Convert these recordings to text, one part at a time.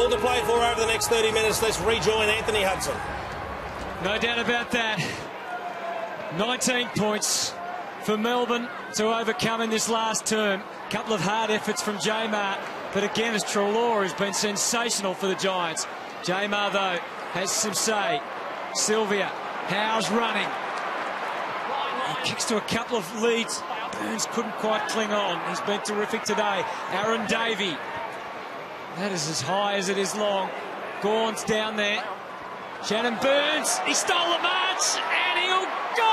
All to play for over the next 30 minutes. Let's rejoin Anthony Hudson. No doubt about that. 19 points for Melbourne to overcome in this last term. A couple of hard efforts from Jamar, but again, as Treloar has been sensational for the Giants. Jamar, though, has some say. Sylvia, Howe's running. He kicks to a couple of leads. Burns couldn't quite cling on. He's been terrific today. Aaron Davey. That is as high as it is long. Gawn's down there. Shannon Burns. He stole the march, and he'll go.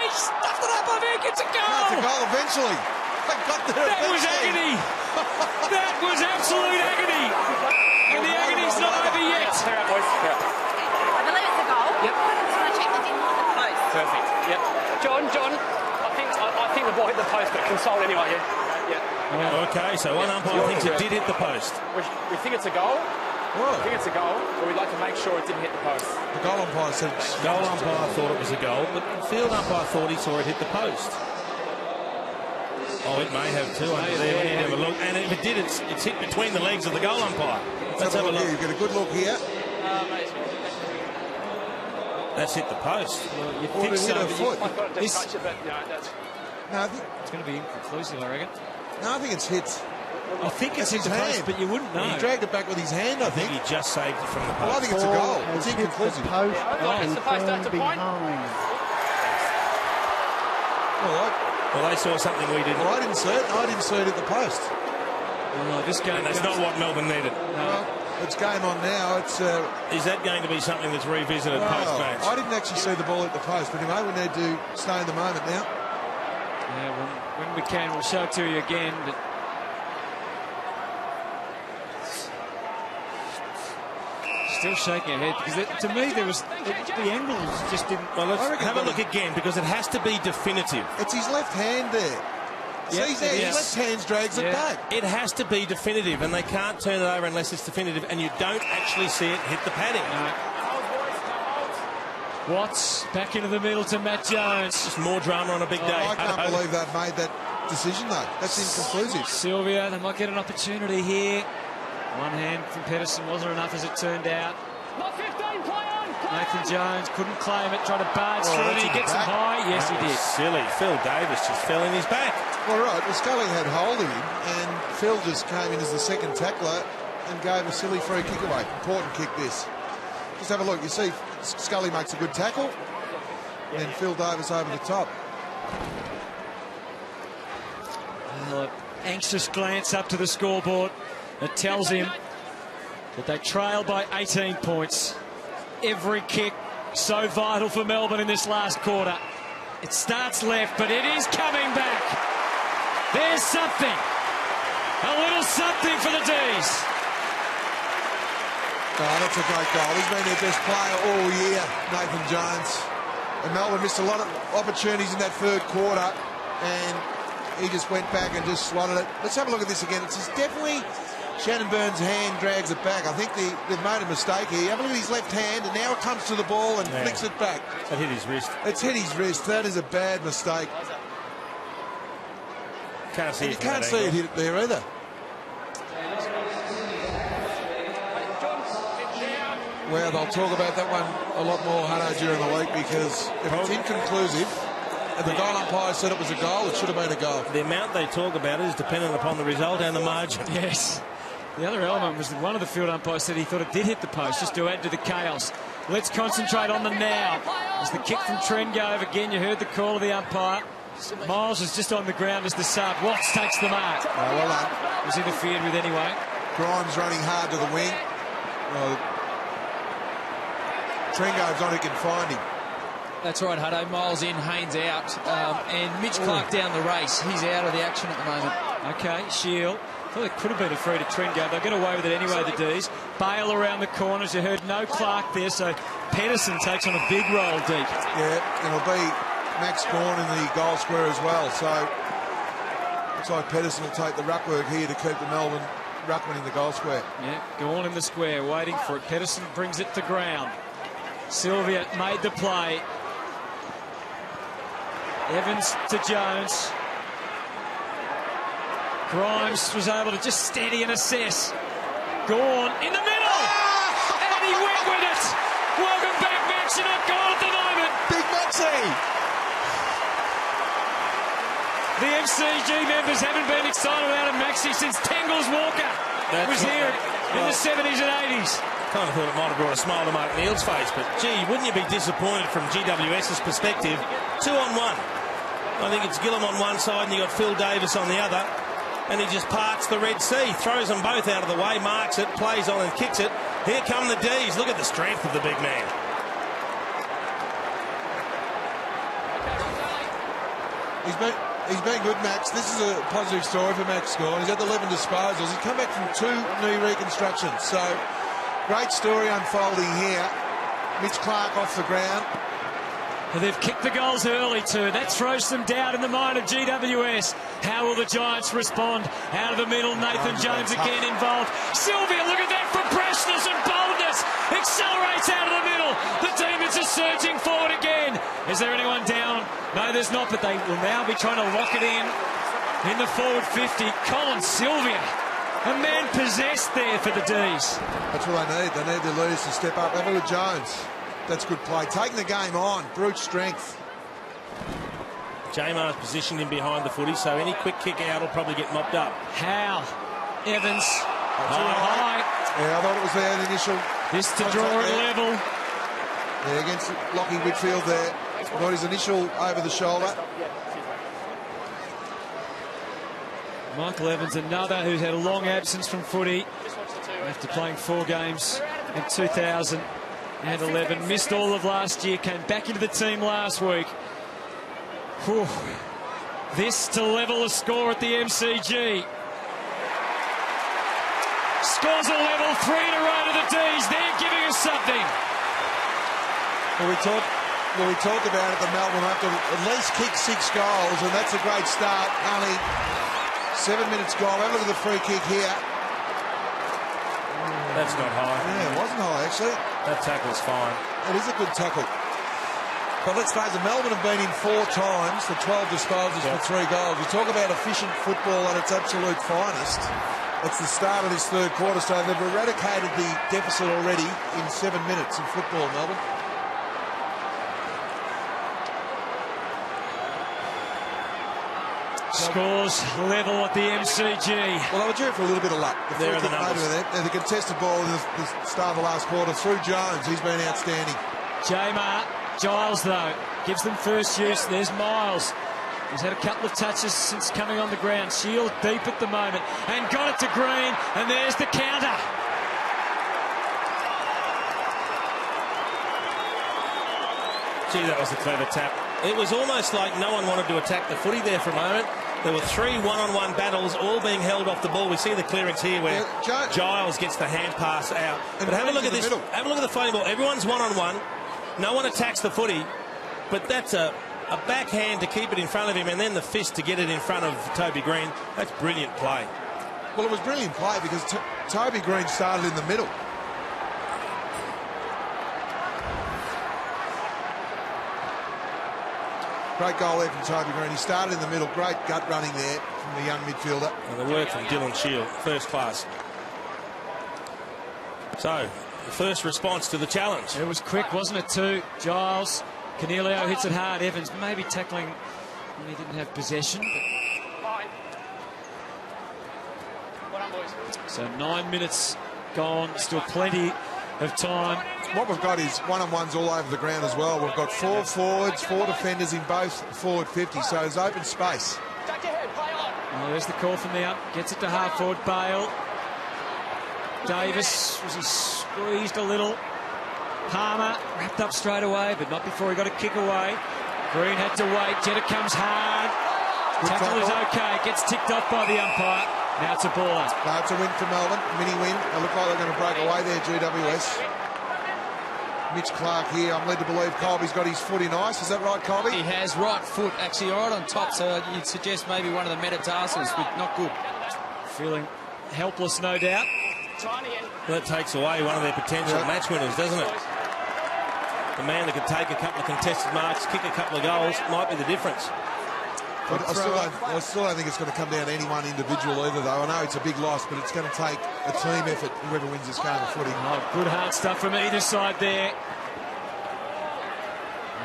He stuffed it up. I think it's a goal. That's a goal eventually. They got there that was agony. That was absolute agony. And the agony's not over yet. I believe it's a goal. Yep. I just want to check that didn't hit the post. Perfect. Yep. John, I think the ball hit the post, but consoled anyway. Yeah. Okay, so one umpire thinks it did hit the post. We think it's a goal. What? I think it's a goal, but we'd like to make sure it didn't hit the post. The goal umpire said it's... Goal umpire thought it was a goal, but the field umpire thought he saw it hit the post. Oh, it may have too. Under there, we need to have a look. And if it did, it's hit between the legs of the goal umpire. Let's have a look. Here. You get a good look here. That's hit the post. Well, you Or think it so, hit her but foot. I've got to just touch it, but that's... No, I think, it's going to be inconclusive, I reckon. no, I think it's hit. I think it's hit That's the his post, hand. but you wouldn't know. He dragged it back with his hand, I I think think. he just saved it from the Well, I post. think it's a goal. Has It's hit inconclusive. the post it's the post, that's a point. behind. Well, Well, they saw something we didn't. I didn't see it. I didn't see it at the post. Oh, this game, And that's not what Melbourne needed. Well, it's game on now. It's... Is that going to be something that's revisited post-match? I didn't actually see the ball at the post, but anyway, we need to stay in the moment now. Yeah, when we can, we'll show it to you again. But still shaking her head because to me there was the angles just didn't. Well, let's have a look again because it has to be definitive. It's his left hand there. See, Yes, there, it his is. left hand drags it Yeah. back. It has to be definitive, and they can't turn it over unless it's definitive, and you don't actually see it hit the padding. Watts back into the middle to Matt Jones. Just more drama on a big day. I can't believe they've made that decision, though. That's inconclusive. Sylvia, they might get an opportunity here. One hand from Pedersen wasn't enough as it turned out. Not 15, play on! Nathan Jones couldn't claim it, tried to barge through it. that's He in the gets him back. high. Yes, he That was did. silly. Phil Davis just fell in his back. Well, right, well, Scully had hold of him, and Phil just came in as the second tackler and gave a silly free kick away. Important kick, this. Just have a look. You see Scully makes a good tackle, and then Phil Davis over the top. Well, an anxious glance up to the scoreboard. It tells him that they trail by 18 points. Every kick so vital for Melbourne in this last quarter. It starts left, but it is coming back. There's something. A little something for the D's. Oh, that's a great goal. He's been their best player all year, Nathan Jones. And Melbourne missed a lot of opportunities in that third quarter, and he just went back and just swatted it. Let's have a look at this again. It's just definitely Shannon Burns' hand drags it back. I think they've made a mistake here. Have a look at his left hand, and now it comes to the ball and flicks it back. That hit his wrist. It's hit his wrist. That is a bad mistake. Can't see And it you from can't that see it angle. hit it there either. Well, they'll talk about that one a lot more, Hutto, during the week, because if it's inconclusive, and the goal umpire said it was a goal, it should have been a goal. The amount they talk about is dependent upon the result and the margin. Yes. The other element was that one of the field umpires said he thought it did hit the post, just to add to the chaos. Let's concentrate on the now. As the kick from Trengove, again, you heard the call of the umpire. Miles is just on the ground as the sub. Watts takes the mark. Oh, well done. Was interfered with anyway. Grimes running hard to the wing. Well, Trengove's on who can find him. That's right, Hutto. Miles in, Haynes out. And Mitch Clark down the race. He's out of the action at the moment. Okay, Shield. I thought it could have been a free to Trengove. They'll get away with it anyway, the D's. Bale around the corners. You heard no Clark there, so Pedersen takes on a big roll deep. Yeah, it'll be Max Gawn in the goal square as well. So looks like Pedersen will take the ruck work here to keep the Melbourne ruckman in the goal square. Yeah, Gawn in the square, waiting for it. Pedersen brings it to ground. Sylvia made the play. Evans to Jones. Grimes was able to just steady and assess. Gawn in the middle. And he went with it. Welcome back, Max. You're not gone at the moment. Big Maxi! The MCG members haven't been excited about a Maxi since Tangles Walker was here in the 70s and 80s. Kind of thought it might have brought a smile to Mark Neal's face, but gee, wouldn't you be disappointed from GWS's perspective? 2 on 1. I think it's Gillum on one side and you got Phil Davis on the other, and he just parts the Red Sea, throws them both out of the way, marks it, plays on and kicks it. Here come the D's. Look at the strength of the big man. He's been good, Max. This is a positive story for Max Gawn. He's had 11 disposals. He's come back from 2 knee reconstructions. So, great story unfolding here. Mitch Clark off the ground. And they've kicked the goals early too. That throws some doubt in the mind of GWS. How will the Giants respond? Out of the middle, Nathan Jones again involved. Sylvia, look at that for freshness and boldness. Accelerates out of the middle. The Demons are surging forward again. Is there anyone down? No, there's not, but they will now be trying to lock it in the forward 50. Colin Sylvia, a man possessed there for the D's. That's what they need. They need their leaders to step up. Have a look at Jones. That's good play. Taking the game on. Brute strength. Jamar's positioned in behind the footy, so any quick kick out will probably get mopped up. Howe, Evans, high. Yeah, I thought it was there in the initial. This to draw it level. Yeah, against Lockie Whitfield there. I thought his initial over the shoulder. Michael Evans, another who's had a long absence from footy after playing 4 games in 2011. Missed all of last year, came back into the team last week. Whew. This to level a score at the MCG. Scores a level, 3 in a row to the D's. They're giving us something. Well, we talked about it, the Melbourne have to at least kick 6 goals, and that's a great start. Only 7 minutes gone. Have a look at the free kick here. That's not high. Yeah, it wasn't high, actually. That tackle's fine. It is a good tackle. But let's face it, Melbourne have been in 4 times for 12 disposals for 3 goals. You talk about efficient football at its absolute finest. It's the start of this third quarter, so they've eradicated the deficit already in 7 minutes in football, Melbourne. Scores level at the MCG. Well, they were due for a little bit of luck. The there are the numbers. And the contested ball in the start of the last quarter through Jones. He's been outstanding. Jamar, Giles though, gives them first use. There's Miles. He's had a couple of touches since coming on the ground. Shield deep at the moment. And got it to Green. And there's the counter. Gee, that was a clever tap. It was almost like no one wanted to attack the footy there for a moment. There were 3 one-on-one battles, all being held off the ball. We see the clearance here where Giles gets the hand pass out. But have a look at this. Have a look at the floating ball. Everyone's one-on-one. No one attacks the footy. But that's a backhand to keep it in front of him, and then the fist to get it in front of Toby Green. That's brilliant play. Well, it was brilliant play because Toby Green started in the middle. Great goal there from Toby Green. He started in the middle. Great gut running there from the young midfielder. And the work from Dylan Shield, first class. So, the first response to the challenge. It was quick, wasn't it, too? Giles, Canelio hits it hard. Evans maybe tackling when he didn't have possession. So 9 minutes gone, still plenty of time. What we've got is one-on-ones all over the ground as well. We've got 4 forwards, 4 defenders in both forward 50, so there's open space. Well, there's the call from the up. Gets it to half forward, Bale. Davis, was he squeezed a little? Palmer wrapped up straight away, but not before he got a kick away. Green had to wait. Jetta comes hard. Tackle is okay. Gets ticked off by the umpire. Now it's a baller. No, it's a win for Melbourne. Mini win. They look like they're going to break away there, GWS. Mitch Clark here. I'm led to believe Colby's got his foot in ice. Is that right, Colby? He has right foot, actually right on top, so you'd suggest maybe one of the metatarsals, but not good. Feeling helpless, no doubt. Well, that takes away one of their potential match winners, doesn't it? The man that could take a couple of contested marks, kick a couple of goals, might be the difference. But I still don't think it's going to come down to any one individual either, though. I know it's a big loss, but it's going to take a team effort, whoever wins this game of footy. Oh, good hard stuff from either side there.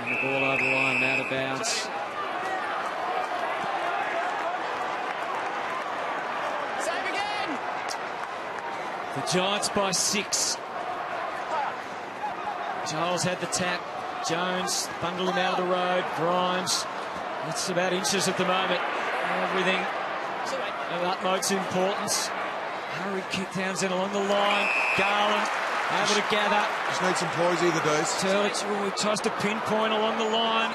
And the ball over the line and out of bounds. Save again! The Giants by 6. Giles had the tap. Jones bundled him out of the road. Grimes. It's about inches at the moment. Everything of utmost importance. Hurry kick Townsend along the line. Garland able to gather. Just need some poise either, Deuce. Turlich tries to pinpoint along the line.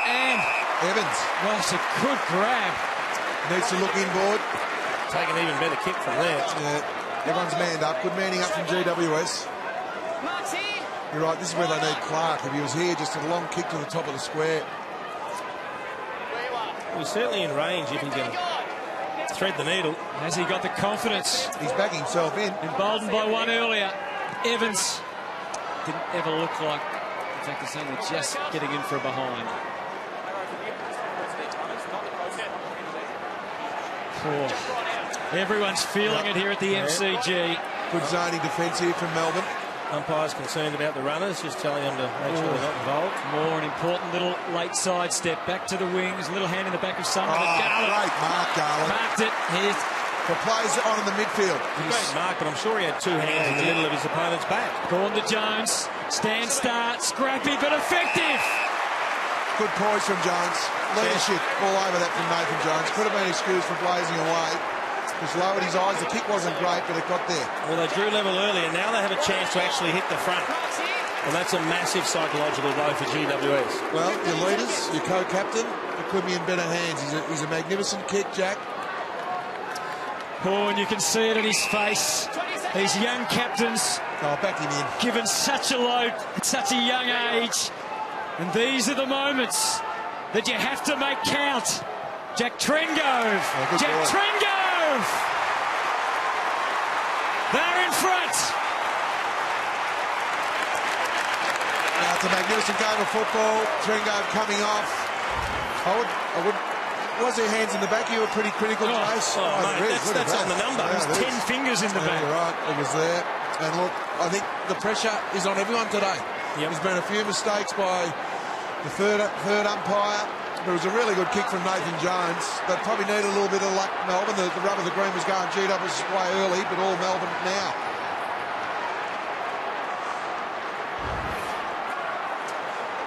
And Evans. Well, it's a good grab. Needs to look inboard. Take an even better kick from there. Yeah, everyone's manned up. Good manning up from GWS. You're right, this is where they need Clark. If he was here, just a long kick to the top of the square. He's certainly in range if he can thread the needle. Has he got the confidence? He's backing himself in. Emboldened by one earlier. Evans didn't ever look like, in fact, it's only just getting in for a behind. Oh. Everyone's feeling it here at the MCG. Good zoning defence here from Melbourne. Umpire's concerned about the runners, just telling them to make sure they're not involved. More an important little late side step back to the wings. A little hand in the back of someone. Great mark, Garland. Marked it. Here's the plays on in the midfield. Great mark, but I'm sure he had two hands in the middle of his opponent's back. Gone to Jones. Stand start. Scrappy but effective. Good poise from Jones. Leadership all over that from Nathan Jones. Could have been excused for blazing away. Just lowered his eyes. The kick wasn't great, but it got there. Well, they drew level earlier. Now they have a chance to actually hit the front. And that's a massive psychological blow for GWS. Well, your leaders, your co-captain, it could be in better hands. He's a magnificent kick, Jack. Oh, and you can see it in his face. These young captains. Oh, back him in. Given such a load at such a young age. And these are the moments that you have to make count. Jack Trengove. Oh, Jack Trengove. They're in front. It's a magnificent game of football. Trengove coming off. I would. Was there hands in the back? You were pretty critical, Jace. Mate, that's on the number. There's 10 fingers in the back. You're right, it was there. And look, I think the pressure is on everyone today. Yep. There's been a few mistakes by the third umpire. But it was a really good kick from Nathan Jones. They probably need a little bit of luck, Melbourne. The rub of the green was going GW's way early, but all Melbourne now.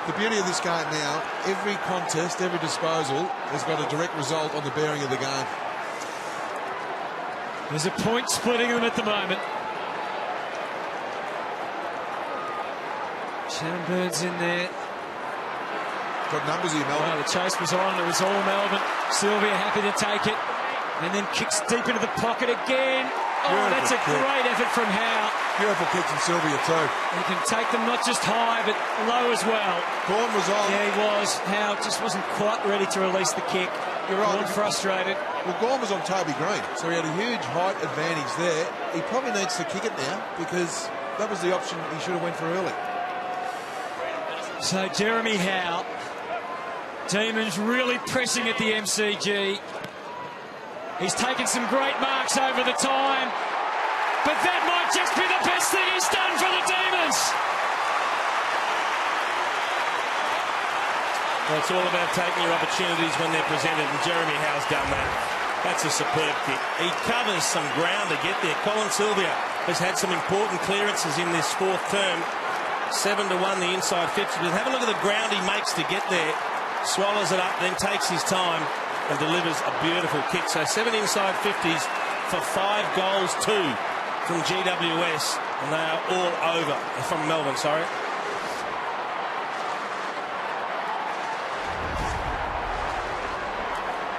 The beauty of this game now, every contest, every disposal has got a direct result on the bearing of the game. There's a point splitting them at the moment. Shannon Burns in there. Got numbers here, Melbourne. Well, the chase was on. It was all Melbourne. Sylvia happy to take it. And then kicks deep into the pocket again. Oh, that's a great effort from Howe. Beautiful kick from Sylvia too. He can take them not just high, but low as well. Gorn was on. Yeah, he was. Howe just wasn't quite ready to release the kick. You're right. Gorn frustrated. Well, Gorn was on Toby Green, so he had a huge height advantage there. He probably needs to kick it now because that was the option he should have went for early. So Jeremy Howe. Demons really pressing at the MCG. He's taken some great marks over the time, but that might just be the best thing he's done for the Demons. Well, it's all about taking your opportunities when they're presented, and Jeremy Howe's done that. That's a superb kick. He covers some ground to get there. Colin Sylvia has had some important clearances in this fourth term. 7-1 the inside 50. But have a look at the ground he makes to get there. Swallows it up, then takes his time and delivers a beautiful kick. So 7 inside 50s for 5 goals, 2 from GWS. And they are all over. From Melbourne, sorry.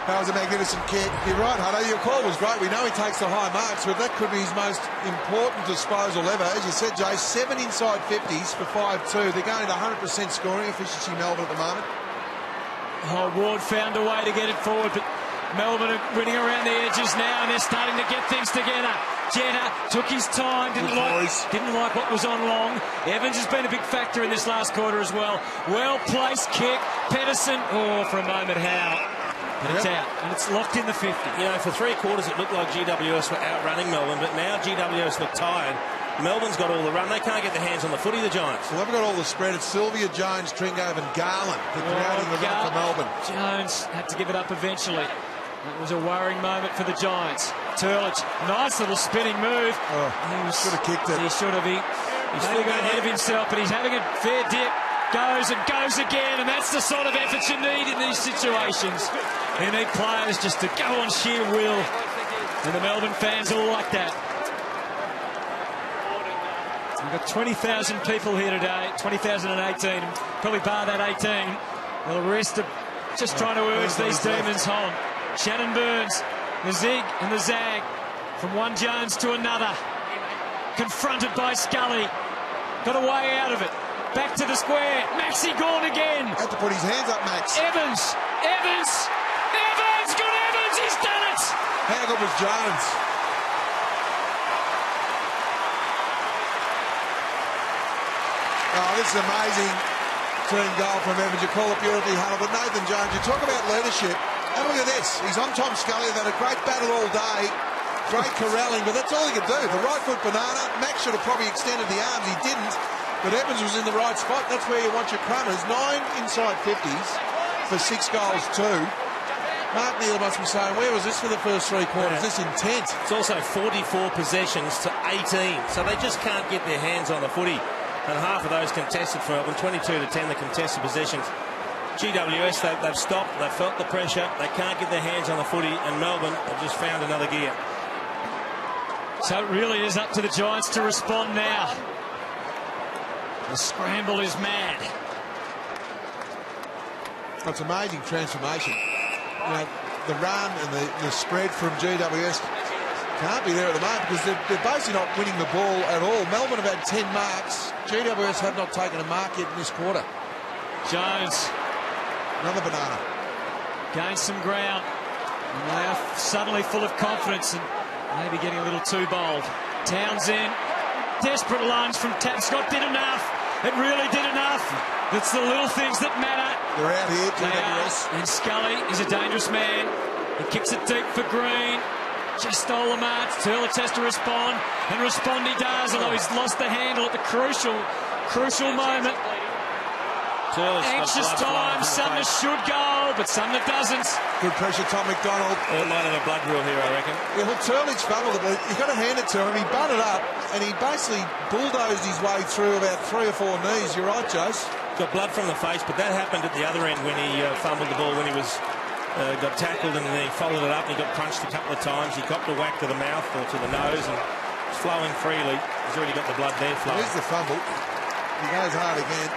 That was a magnificent kick. You're right, Hutto. Your call was great. We know he takes the high marks, but that could be his most important disposal ever. As you said, Jay, 7 inside 50s for 5-2. They're going to 100% scoring efficiency, Melbourne, at the moment. Oh, Ward found a way to get it forward, but Melbourne are winning around the edges now, and they're starting to get things together. Jetta took his time, didn't like what was on long. Evans has been a big factor in this last quarter as well. Well-placed kick. Pedersen, for a moment, Howe. But it's out, and it's locked in the 50. You know, for 3 quarters it looked like GWS were outrunning Melbourne, but now GWS look tired. Melbourne's got all the run. They can't get their hands on the footy, the Giants. Well, they've got all the spread. It's Sylvia, Jones, Tringove and Garland for creating the run for Melbourne. Jones had to give it up eventually. It was a worrying moment for the Giants. Turlich, nice little spinning move. Oh, he should have kicked it. He should have. He's still got ahead of himself, but he's having a fair dip. Goes and goes again, and that's the sort of effort you need in these situations. You need players just to go on sheer will, and the Melbourne fans all like that. We've got 20,000 people here today, 20,018, and probably bar that 18. Well, the rest are just trying to urge these demons home. Shannon Burns, the zig and the zag from one Jones to another. Confronted by Scully. Got a way out of it. Back to the square. Maxi gone again. Had to put his hands up, Max. Evans. Good Evans. He's done it. How good was Jones? Oh, this is amazing. Team goal from Evans. You call it beautifully huddled. But Nathan Jones, you talk about leadership. Have a look at this. He's on Tom Scully. They've had a great battle all day. Great corralling, but that's all he could do. The right foot banana. Max should have probably extended the arms. He didn't. But Evans was in the right spot. That's where you want your crummers. 9 inside 50s for 6 goals too. Mark Neal must be saying, where was this for the first 3 quarters? This intent. It's also 44 possessions to 18, so they just can't get their hands on the footy. And half of those contested for Melbourne, 22 to 10, the contested possessions. GWS, they've stopped, they've felt the pressure, they can't get their hands on the footy, and Melbourne have just found another gear. So it really is up to the Giants to respond now. The scramble is mad. It's amazing transformation. You know, the run and the spread from GWS can't be there at the moment because they're basically not winning the ball at all. Melbourne have had 10 marks. GWS have not taken a mark yet in this quarter. Jones. Another banana. Gains some ground. And they are suddenly full of confidence and maybe getting a little too bold. Townsend. Desperate lunge from Scott. Did enough. It really did enough. It's the little things that matter. They're out here, GWS. And Scully is a dangerous man. He kicks it deep for Green. Just stole the march. Turlich has to respond, and respond he does, although he's lost the handle at the crucial moment. Anxious time. Sumner should go, but Sumner doesn't. Good pressure, Tom McDonald. It might have a blood rule here, I reckon. Yeah, well, Turlich fumbled it. You've got to hand it to him. He butted up, and he basically bulldozed his way through about 3 or 4 knees. You're right, Jose. Got blood from the face, but that happened at the other end when he fumbled the ball, when he was got tackled, and then he followed it up and he got punched a couple of times. He copped a whack to the mouth or to the nose, and it's flowing freely. He's already got the blood there flowing. Here's the fumble. He goes hard again.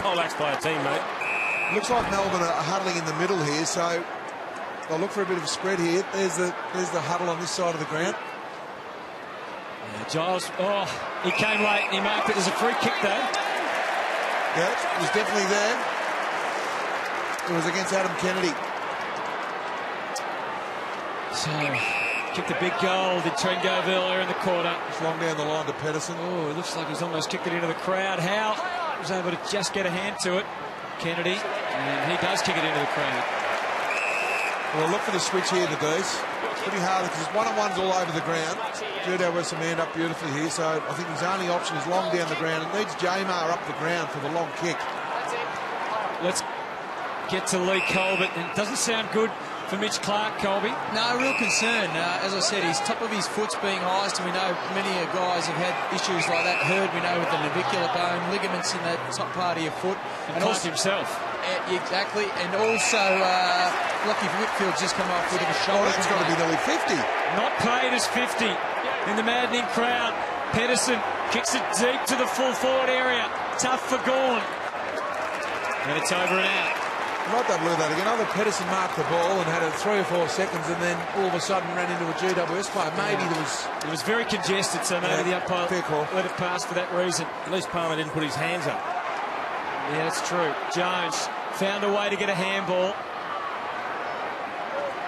Poleaxed by a teammate. Looks like Melbourne are huddling in the middle here, so they'll look for a bit of a spread here. There's the huddle on this side of the ground. Yeah, Giles, he came late and he marked it as a free kick though. Yeah, it was definitely there. It was against Adam Kennedy. So, kicked a big goal. Did Tringove earlier in the quarter. It's long down the line to Pedersen. Oh, it looks like he's almost kicked it into the crowd. Howe was able to just get a hand to it. Kennedy, and he does kick it into the crowd. Well, look for the switch here, the D's. Pretty hard because his one-on-one's all over the ground. Judo was some man up beautifully here, so I think his only option is long down the ground. It needs Jamar up the ground for the long kick. Let's get to Lee Colbert. And it doesn't sound good for Mitch Clark, Colby. No, real concern. As I said, his top of his foot's being highest, and we know many guys have had issues like that. Hurd, we know, with the navicular bone, ligaments in that top part of your foot. And cost himself. Exactly. And also, Lockie Whitfield's just come off with a shoulder. Oh, that's got to be nearly 50. Not paid as 50 in the maddening crowd. Pedersen kicks it deep to the full forward area. Tough for Gawn. And it's over and out. Might they blew that again. Either Pedersen marked the ball and had it 3 or 4 seconds and then all of a sudden ran into a GWS player. Maybe there was... It was very congested, so maybe the umpire let it pass for that reason. At least Palmer didn't put his hands up. Yeah, that's true. Jones found a way to get a handball.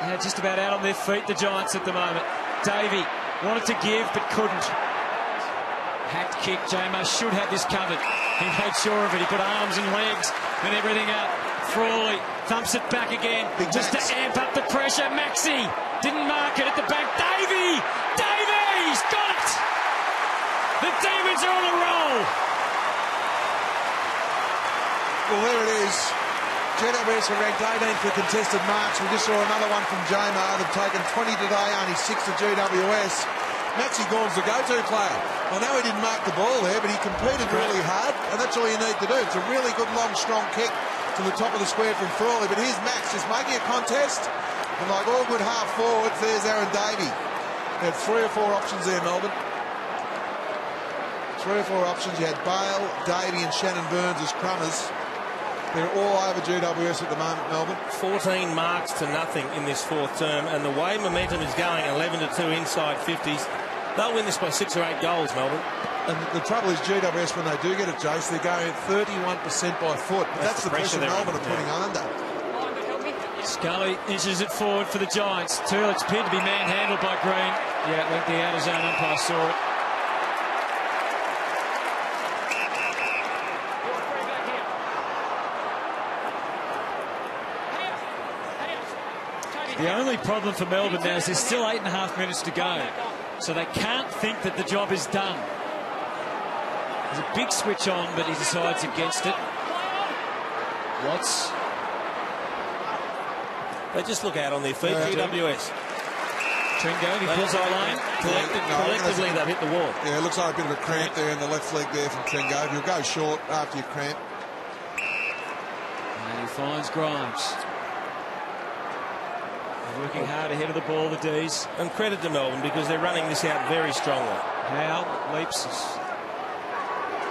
Yeah, just about out on their feet, the Giants at the moment. Davey wanted to give, but couldn't. Hacked kick. Jamar should have this covered. He made sure of it. He put arms and legs and everything up. Frawley thumps it back again, just to amp up the pressure. Maxi didn't mark it at the back. Davy's got it! The Demons are on a roll. Well, there it is. GWS are ranked 18th for contested marks. We just saw another one from Jamar. They've taken 20 today, only 6 to GWS. Maxi Gorm's the go-to player. I know he didn't mark the ball there, but he competed really hard, and that's all you need to do. It's a really good, long, strong kick to the top of the square from Frawley. But here's Max just making a contest. And like all good half forwards, there's Aaron Davey. They had 3 or 4 options there, Melbourne. 3 or 4 options. You had Bale, Davey and Shannon Burns as crummers. They're all over GWS at the moment, Melbourne. 14 marks to nothing in this 4th term, and the way momentum is going, 11-2 inside 50s, they'll win this by 6 or 8 goals, Melbourne. And the trouble is GWS, when they do get it, Jace, they're going 31% by foot. But that's the pressure Melbourne are putting under. Scully inches it forward for the Giants. Turlitz appeared to be manhandled by Green. Yeah, it went the outer zone umpire saw it. The only problem for Melbourne now is there's still 8.5 minutes to go. So they can't think that the job is done. There's a big switch on, but he decides against it. Watts. They just look out on their feet, GWS. Tringo, he pulls our line. Collectively, they've hit the wall. Yeah, it looks like a bit of a cramp there in the left leg there from Tringo. You'll go short after your cramp. And he finds Grimes. Working hard ahead of the ball, the D's. And credit to Melbourne because they're running this out very strongly. Howe leaps.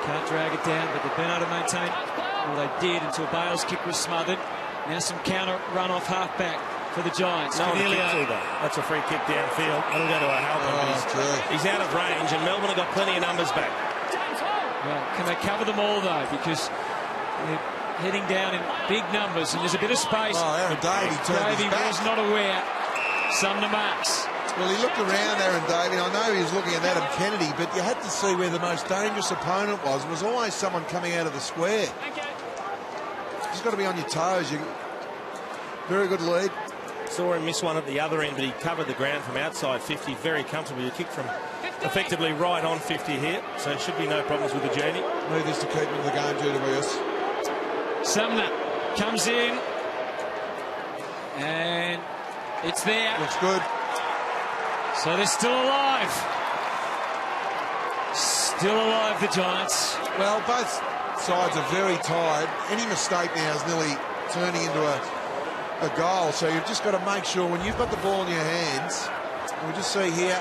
Can't drag it down, but they've been able to maintain. Well, they did until Bale's kick was smothered. Now some counter run off half-back for the Giants. No one kicked through that. That's a free kick downfield. That'll go to a helper. He's out of range, and Melbourne have got plenty of numbers back. Well, can they cover them all, though? Because they're heading down in big numbers, and there's a bit of space. Oh, Aaron Davey turned his back. Was not aware. Sumner marks. Well, he looked around, Aaron Davey. I know he was looking at Adam Kennedy, but you had to see where the most dangerous opponent was. It was always someone coming out of the square. You've got to be on your toes. Very good lead. Saw him miss one at the other end, but he covered the ground from outside 50 very comfortably. A kick from effectively right on 50 here, so it should be no problems with the journey. Need this to keep him in the game, GWS. Sumner comes in, and it's there. Looks good. So they're still alive. Still alive, the Giants. Well, both sides are very tired. Any mistake now is nearly turning into a goal. So you've just got to make sure when you've got the ball in your hands. We'll just see here,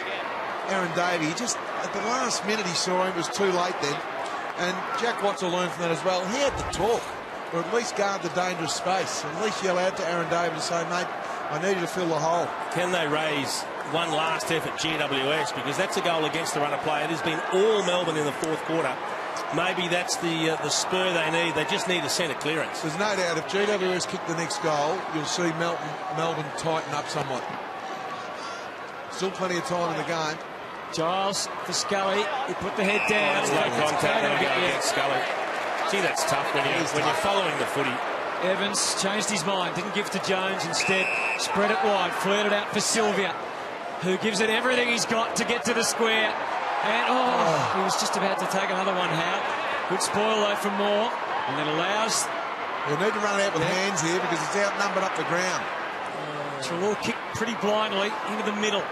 Aaron Davey, just at the last minute he saw him, it was too late then. And Jack Watts will learn from that as well. He had to talk, or at least guard the dangerous space. At least yell out to Aaron Davey to say, mate, I need you to fill the hole. Can they raise one last effort, GWS? Because that's a goal against the runner play. It has been all Melbourne in the 4th quarter. Maybe that's the spur they need. They just need a centre clearance. There's no doubt if GWS kick the next goal, you'll see Melbourne tighten up somewhat. Still plenty of time in the game. Giles for Scully. He put the head down. That's low contact when you go against Scully. Gee, that's tough when you're following the footy. Evans changed his mind, didn't give to Jones, instead spread it wide, flared it out for Sylvia, who gives it everything he's got to get to the square. And he was just about to take another one, Howe. Good spoil though from Moore, and then allows. They'll need to run it out with hands here because it's outnumbered up the ground. Treloar kicked pretty blindly into the middle.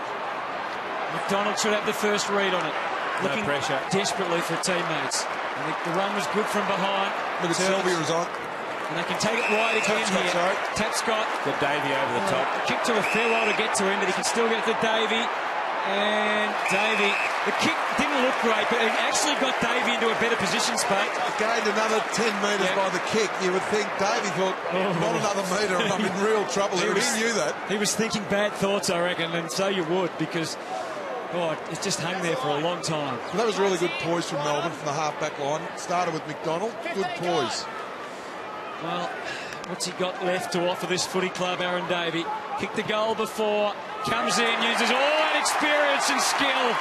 McDonald should have the first read on it. Looking pressure. Desperately for teammates. And the run was good from behind. Look at Sylvia is on. And they can take it wide again here. Tapscott. Got Davey over the top. Kick to a fair while to get to him, but he can still get to Davey. And Davey, the kick didn't look great, but it actually got Davey into a better position, Spate. Gained another 10 metres by the kick. You would think Davey thought, not another metre, and I'm in real trouble. He knew that. He was thinking bad thoughts, I reckon, and so you would, because it just hung there for a long time. Well, that was really good poise from Melbourne from the half-back line. Started with McDonald. Good poise. Well, what's he got left to offer this footy club, Aaron Davey? Kicked the goal before, comes in, uses all that experience and skill,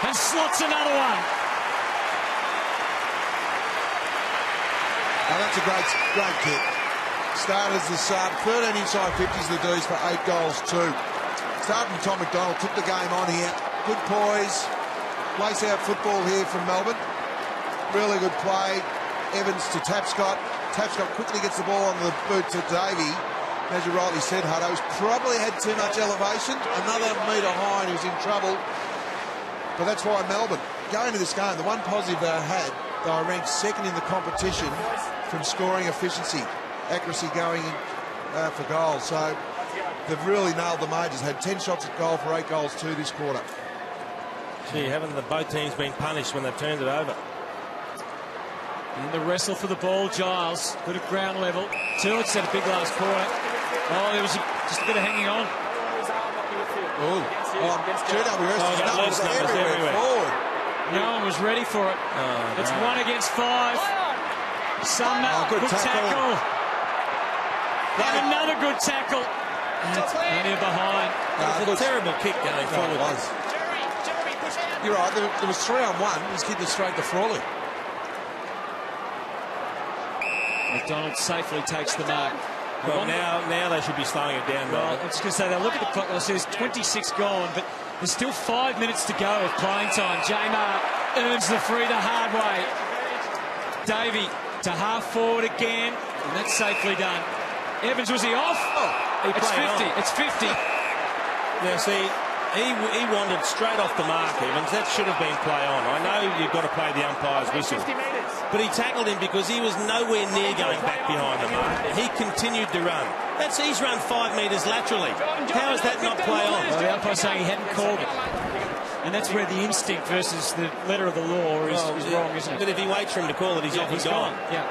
and slots another one. Oh, that's a great kick. started as the sub. 13 inside 50s the D's for 8 goals too. Started from Tom McDonald, took the game on here. Good poise. Lace out football here from Melbourne. Really good play. Evans to Tapscott. Tapscott quickly gets the ball on the boot to Davey. As you rightly said, Hutto, he's probably had too much elevation. Another metre high and he was in trouble. But that's why Melbourne, going into this game, the one positive they had, they were ranked second in the competition from scoring efficiency, accuracy going in for goals. So they've really nailed the majors. Had 10 shots at goal for 8 goals too this quarter. Gee, haven't both teams been punished when they've turned it over? In the wrestle for the ball, Giles, good at ground level. Tillich had a big last quarter. Oh, there was just a bit of hanging on. GWS numbers everywhere forward. No one was ready for it. It's 1 against 5. Sumner, good tackle. And another good tackle. And it's plenty behind. It was a terrible kick going forward. It was. You're right, there was 3-on-1. He's kicked it straight to Frawley. McDonald safely takes the mark. Well, now they should be slowing it down. Well, I was going to say, they'll look at the clock. There's 26 gone, but there's still 5 minutes to go of playing time. Jamar earns the free the hard way. Davey to half forward again, and that's safely done. Evans, was he off? It's 50. It's 50. Now, see, he wandered straight off the mark, Evans. That should have been play on. I know you've got to play the umpire's whistle. But he tackled him because he was nowhere near going back behind the mark. He continued to run. He's run 5 metres laterally. How is that not play on? Well, the umpire's saying he hadn't called it. And that's where the instinct versus the letter of the law is wrong, isn't it? But if he waits for him to call it, he's off and gone. Yeah.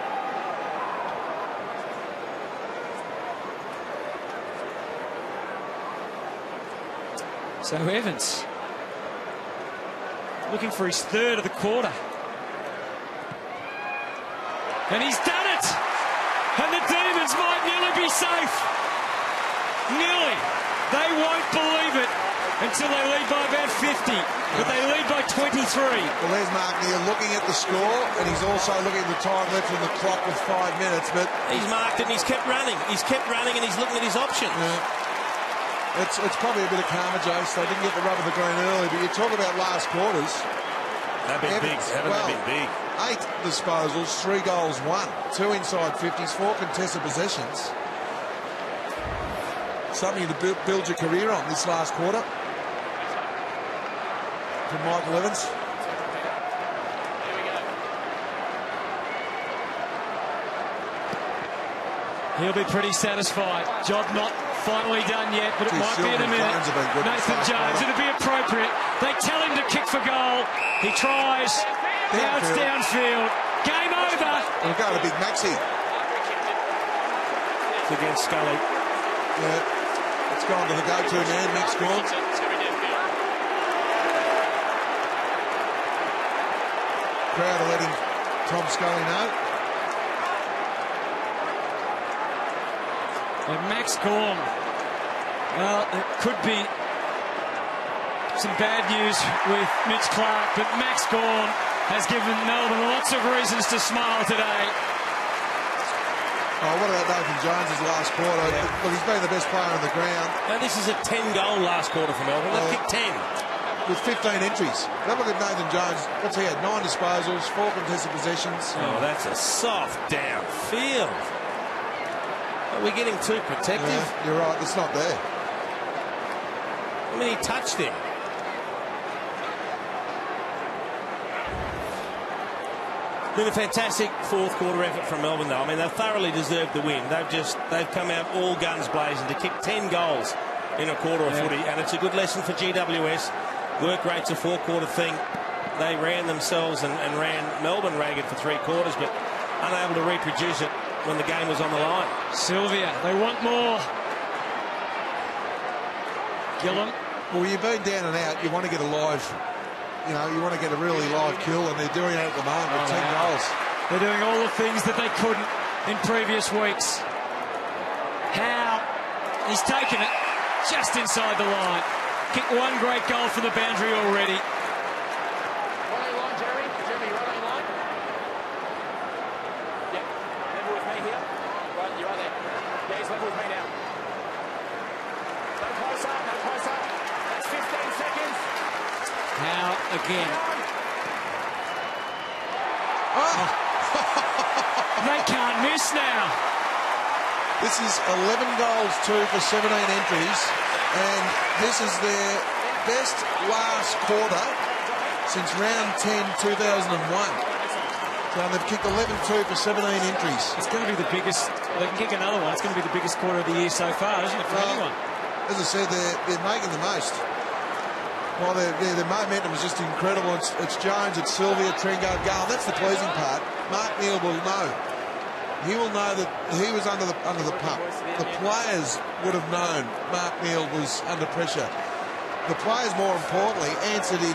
So Evans looking for his third of the quarter. And he's done it! And the Demons might nearly be safe. Nearly. They won't believe it until they lead by about 50. But they lead by 23. Well, there's Mark Neal looking at the score, and he's also looking at the time left in the clock with 5 minutes. But he's marked it and he's kept running. He's kept running and he's looking at his options. Yeah. It's probably a bit of karma, Jace. They didn't get the rub of the green early, but you talk about last quarters. They've been big, haven't they been big? 8 disposals, 3 goals, 1. 2 inside 50s, 4 contested possessions. Something to build your career on this last quarter. From Michael Evans. He'll be pretty satisfied. Job not finally done yet, but it might be in a minute. Nathan Jones, it'll be appropriate. They tell him to kick for goal. He tries. Now it's downfield. Game over. We'll go to Big Maxi. It's against Scully. Yeah. It's gone to the go-to man, Max Gorn. Crowd are letting Tom Scully know. And Max Gorn, well, it could be some bad news with Mitch Clark, but Max Gorn has given Melbourne lots of reasons to smile today. Oh, what about Nathan Jones' last quarter? Yeah. Look, he's been the best player on the ground. Now, this is a 10-goal last quarter for Melbourne. They've kicked 10. With 15 entries. Have a look at Nathan Jones. What's he had? 9 disposals, 4 contested possessions. Oh, that's a soft downfield. Are we getting too protective? Yeah, you're right, it's not there. I mean, he touched him. Been a fantastic fourth quarter effort from Melbourne, though. I mean, they've thoroughly deserved the win. They've come out all guns blazing to kick 10 goals in a quarter of footy, and it's a good lesson for GWS. Work rate's a 4-quarter thing. They ran themselves and ran Melbourne ragged for 3 quarters, but unable to reproduce it when the game was on the line. Sylvia, they want more. Gillum. Well, you've been down and out. You want to get a live, you want to get a really live kill, and they're doing it at the moment with 10 goals. They're doing all the things that they couldn't in previous weeks. Howe, he's taken it just inside the line. Kicked 1 great goal from the boundary already. Right on line, Jeremy. Jeremy, right on line. Yeah. Remember with me here? Right, you're right there. again. Oh. They can't miss now. This is 11 goals, 2 for 17 entries, and this is their best last quarter since round 10, 2001. So they've kicked 11-2 for 17 entries. It's going to be the biggest. They can kick another one. It's going to be the biggest quarter of the year so far, isn't it, for anyone? As I said, they're making the most. Well, their momentum is just incredible. It's Jones, it's Sylvia, Tringo, Gale. That's the pleasing part. Mark Neal will know. He will know that he was under the pump. The players would have known Mark Neal was under pressure. The players, more importantly, answered in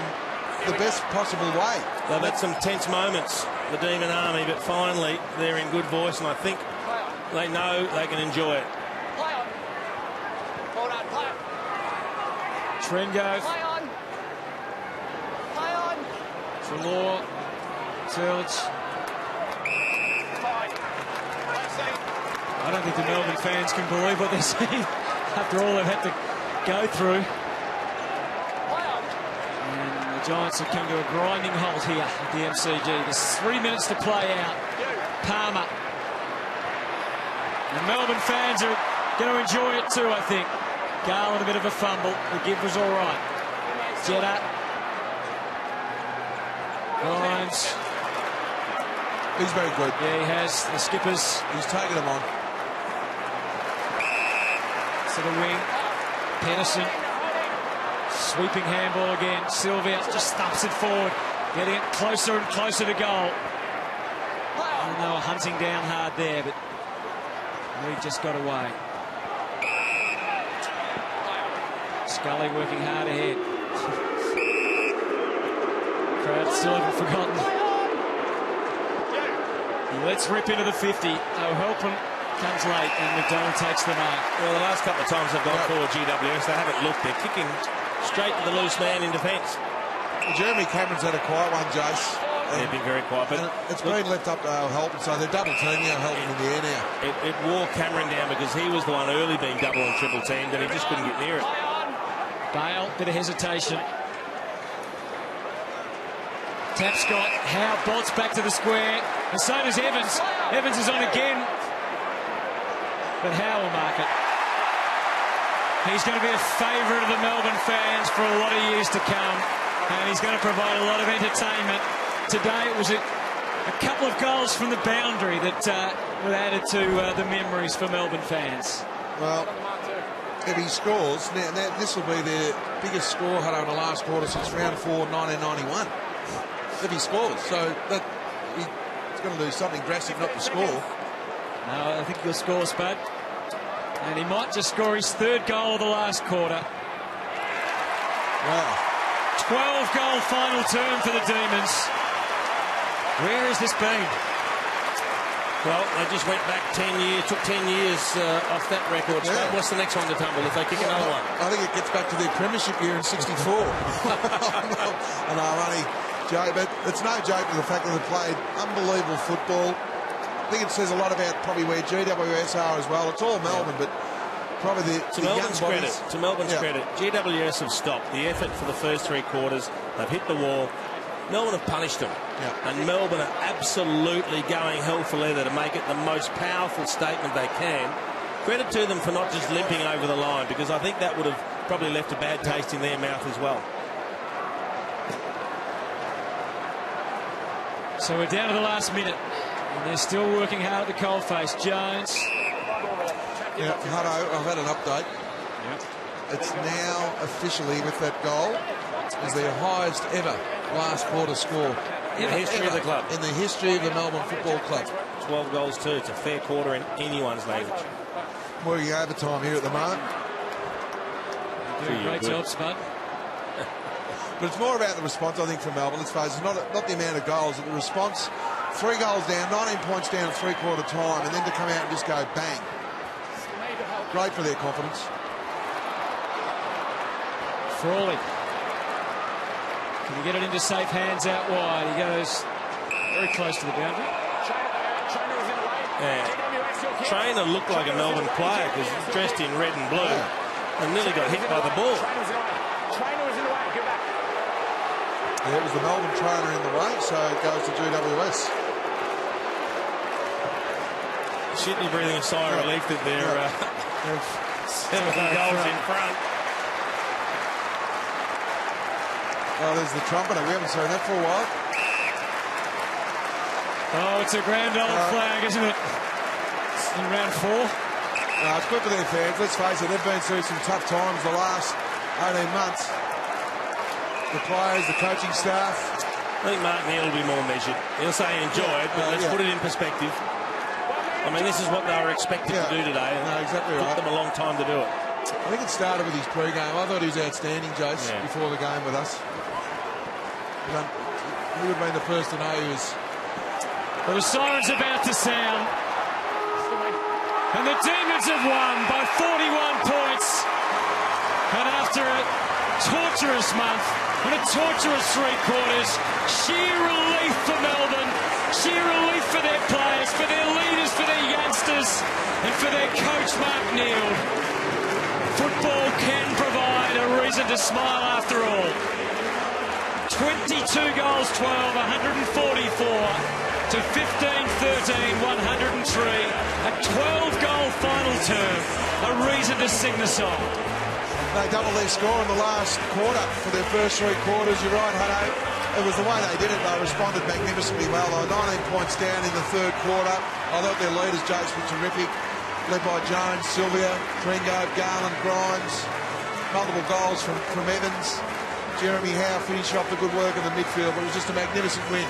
the best possible way. They've had some tense moments, the Demon Army, but finally they're in good voice, and I think they know they can enjoy it. Play on. Hold on, play on. Tringo. Play on. Play on. Trelaw. Turlich. I don't think the Melbourne fans can believe what they're seeing after all they've had to go through. And the Giants have come to a grinding halt here at the MCG. There's 3 minutes to play out. Palmer. The Melbourne fans are going to enjoy it too, I think. Garland a bit of a fumble. The give was all right. Jetta. Grimes. He's very good. Yeah, he has. The skippers. He's taken them on. To the wing. Pedersen. Sweeping handball again. Sylvia just stumps it forward. Getting it closer and closer to goal. And they were hunting down hard there, but Reed just got away. Scully working hard ahead. Crowd still haven't forgotten. Let's rip into the 50. O'Halpin comes late and McDonald takes the mark. Well, the last couple of times they've gone forward, GWS, they haven't looked. They're kicking straight to the loose man in defence. Jeremy Cameron's had a quiet one, Jace. They've been very quiet, but it's been left up to O'Halpin, so they're double teaming O'Halpin in the air now. It wore Cameron down because he was the one early being double and triple teamed, and he just couldn't get near it. Bale, bit of hesitation. Tapscott, Howe bolts back to the square, and so does Evans. Evans is on again, but Howe will mark it. He's going to be a favourite of the Melbourne fans for a lot of years to come, and he's going to provide a lot of entertainment. Today it was a couple of goals from the boundary that were added to the memories for Melbourne fans. Well, if he scores, now this will be their biggest score in the last quarter since round 4, 1991. If he scores, so that he's going to do something drastic not to score. No, I think he'll score, Spud. And he might just score his third goal of the last quarter. Wow. 12-goal final term for the Demons. Where has this been? Well, they just went back 10 years, took 10 years off that record. Yeah. So what's the next one to tumble if they kick another one? I think it gets back to their premiership year in '64. And I'm only joking, but it's no joke to the fact that they've played unbelievable football. I think it says a lot about probably where GWS are as well. It's all Melbourne, but probably the Melbourne's young credit. To Melbourne's credit, GWS have stopped the effort for the first 3 quarters. They've hit the wall. Melbourne have punished them, and Melbourne are absolutely going hell for leather to make it the most powerful statement they can. Credit to them for not just limping over the line, because I think that would have probably left a bad taste in their mouth as well. So we're down to the last minute, and they're still working hard at the coalface. Jones. Yeah, Hutto, I've had an update. It's now officially, with that goal, is their highest ever last quarter score. In the history of the club. In the history of the Melbourne Football Club. 12 goals too. It's a fair quarter in anyone's language. Working overtime here at the moment. Great job, Spud. But it's more about the response, I think, from Melbourne. Let's face it, not the amount of goals, but the response. 3 goals down, 19 points down, 3/4 time, and then to come out and just go bang. Great for their confidence. Frawley. Can he get it into safe hands out wide? He goes very close to the boundary. Yeah. Trainer looked like a Melbourne player because he's dressed in red and blue and nearly got hit by the ball. Yeah, it was the Melbourne trainer in the way, so it goes to GWS. Sydney breathing a sigh of relief that they're 7 goals in front. Oh, there's the trumpeter. We haven't seen that for a while. Oh, it's a grand old flag, isn't it? In round 4. It's good for their fans. Let's face it, they've been through some tough times the last 18 months. The players, the coaching staff. I think Mark Neal will be more measured. He'll say he enjoyed, but let's put it in perspective. I mean, this is what they were expected to do today. No, exactly right. Took them a long time to do it. I think it started with his pre-game. I thought he was outstanding, Jace, before the game with us. He would have been the first to know he was... Well, the siren's about to sound. And the Demons have won by 41 points. And after a torturous month and a torturous 3 quarters, sheer relief for Melbourne, sheer relief for their players, for their leaders, for their youngsters, and for their coach, Mark Neal. Football can provide a reason to smile after all. 22 goals, 12, 144 to 15-13, 103. A 12-goal final term. A reason to sing the song. They doubled their score in the last quarter for their first 3 quarters. You're right, Hutto. It was the way they did it. They responded magnificently well. They were 19 points down in the 3rd quarter. I thought their leaders, Jace, were terrific. Led by Jones, Sylvia, Tringo, Garland, Grimes. Multiple goals from Evans. Jeremy Howe finished off the good work in the midfield. But it was just a magnificent win.